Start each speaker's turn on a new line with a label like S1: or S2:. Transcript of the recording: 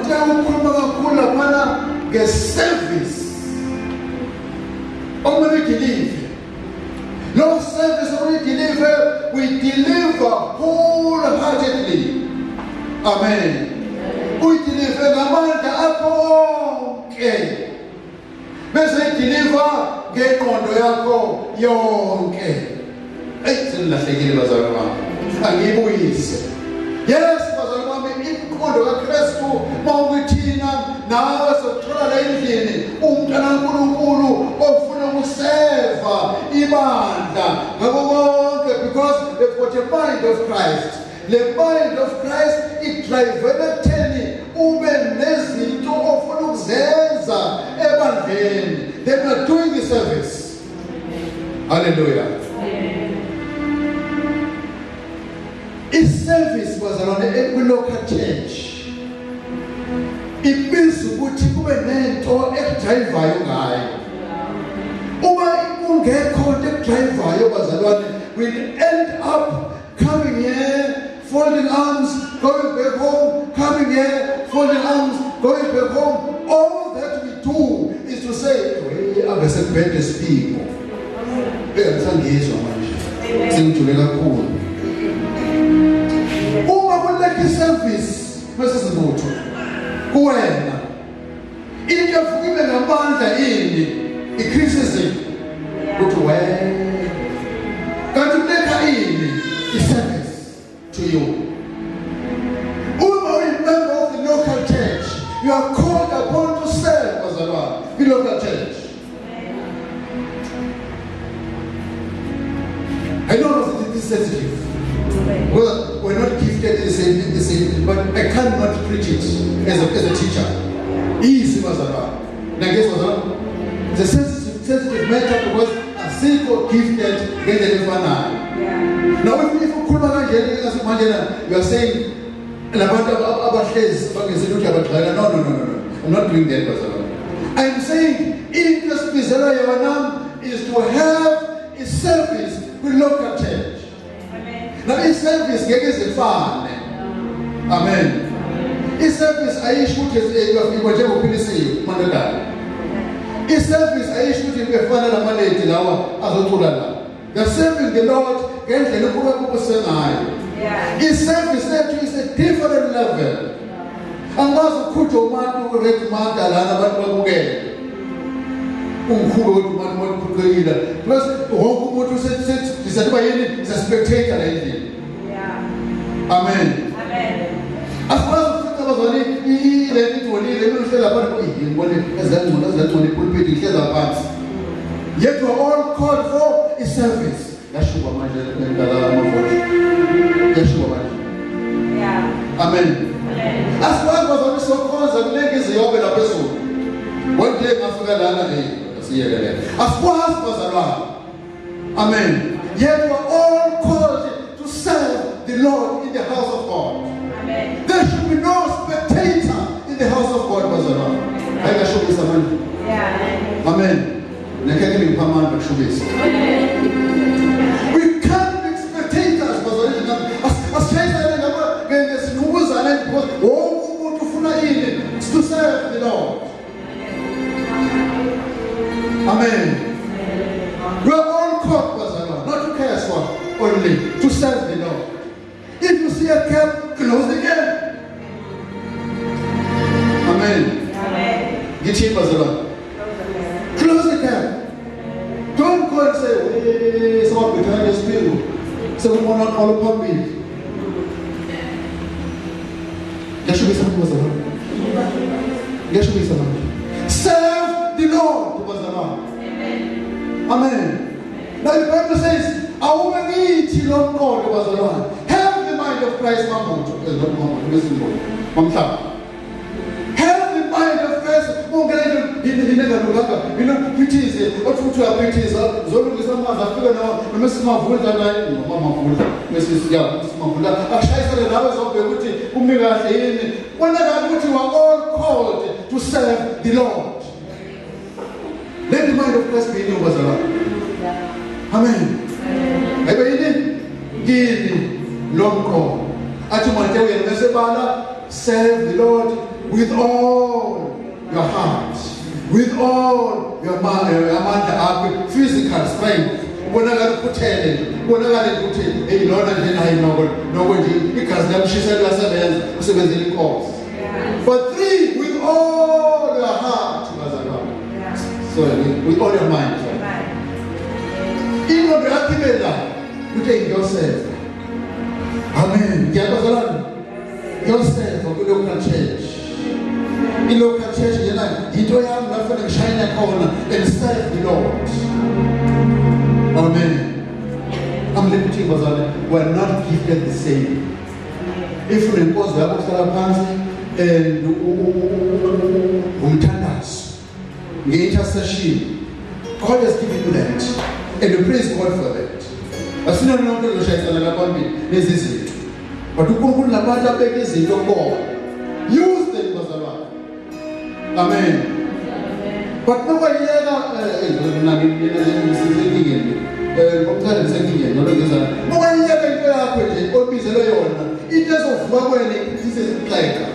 S1: Timothy ukhuluma kakhulu laphana nge-service okumele udelive. No service we deliver wholeheartedly. Amen. We deliver ngamandla akho onke. Bese deliver ngeqondo yakho yonke. Sengilahlekile bazalwane bami. Angiyibuyise. Yes, bazalwane bami, iqondo kaKristu mawukuthina nawe sokuthola la endlini umntwana kaNkulunkulu ofuna ukuseva ibandla ngakho konke because they've got a mind of Christ. The mind of Christ idrive ekutheni ube nezinto ofuna ukuzenza ebandleni. They are doing the service. Hallelujah. Service bazalwane kwi-local church ibiza ukuthi kube nento ekudrivayo ngayo. Uma kungekho into ekudrivayo bazalwane, we'll end up coming here folding arms, going back home, coming here folding arms, going back home. All that we do is to say abesekubhede sipho ngisangizwa manje sengijule kakhulu. Uma kuleke service mesizibutho kuwena into evukiwe ngamandla ini i-criticism ukuthi wena kanti kuleka ini i-service to you. Uma uyi-member of the local church, you are called upon to serve bazalwane the local church. I know that this is sensitive. Well, we're not gifted the same, but I cannot preach it as a teacher. Easy bazalwane. And I guess it's a sensitive matter because I'm still gifted ngendlela efanayo. Now if ukhuluma kanje ngasemanje you are saying labantu abahlezi bangezile ukuthi abagxila. No. I'm not doing that bazalwane. I'm saying into sibizela yona is to have a service with local church. Now i-service ngeke zifane. Amen. I-service ayisho ukuthi uyafika njengophilisiwe mandodana. I-service ayisho ukuthi uyafana lamaledi lawa azocula la. They're serving the Lord ngendlela okusengayo. I-service lethu is a different level. Angazi ukukhutha umuntu uRed Manda lana abantu babukele. Umkhulu wethu manje mkhulekile. Plus wonke umuntu usethi bayini is a spectator la endlini. Amen. Asifuna ukufika bazalwane ile ngitholile uhlala lapha ngibone ezangcono pulpit ihleza phansi. Yet we are all called for a service. Yashuba manje ngala amafoni. Yashuba manje. Amen. Asifuna bazalwane sokhonza kuleke iziyobe lapha phezulu. One day ngafika lana asiyekele. Asifuna bazalwane. Amen. Yet we are all called to serve the Lord in the house of God. Amen. There should be no spectator in the house of God, bazalwane. Ayikashubisa manje. Amen. Nekekele ngiphamana bashubisa. We can't be spectators, bazalwane. Asishayisane ngaba ngesinqubuzana because wonke umuntu ufuna yini to serve the Lord. Amen. We are all called, bazalwane, not to curse one, only to serve the Lord. If you see a cap, close the gap. Amen. Get him, bazalwane. Close the gap. Don't go and say, someone behind this people. Someone will not call upon me. There should be something, bazalwane. There should be something. Serve the Lord, bazalwane. Amen. Now the Bible says, I will need you, Lord God, bazalwane. Have the mind of Christ, have the mind of Christ. We are all called to serve the Lord. Let the mind of Christ be in you, bazalwane. Amen. Give long call. Serve the Lord with all your heart, with all your mind, physical strength. Bonakala ukuthele, bonakala ukuthi eyilona nje nayi noko nje igazi lamshisela lasebenza usebenzele inkosi. But 3, with all your heart, so with all your mind. Ingqondo yakho ibe la ukuthi yourself. Amen. Ngiyabazalana. Yourself ku-local church. I-local church yena into yami la kufanele ngishayine khona and serve the Lord. Amen. I'm limiting bazalwane. We are not gifted the same. If unenkosi yakho kuhlala phansi and umthandazo nge-intercession, God has given you that and you praise God for that. Asina nonke loshayisana laphambili lezi zinto. But uNkulunkulu labantu abeke izinto kubo. Use them bazalwane. Amen. But nokwayeka ngokuthanda ngisengingeni nolongezana. Nokwayeka into yakho nje obizelwe yona, into ezovuka kwena isezixeka.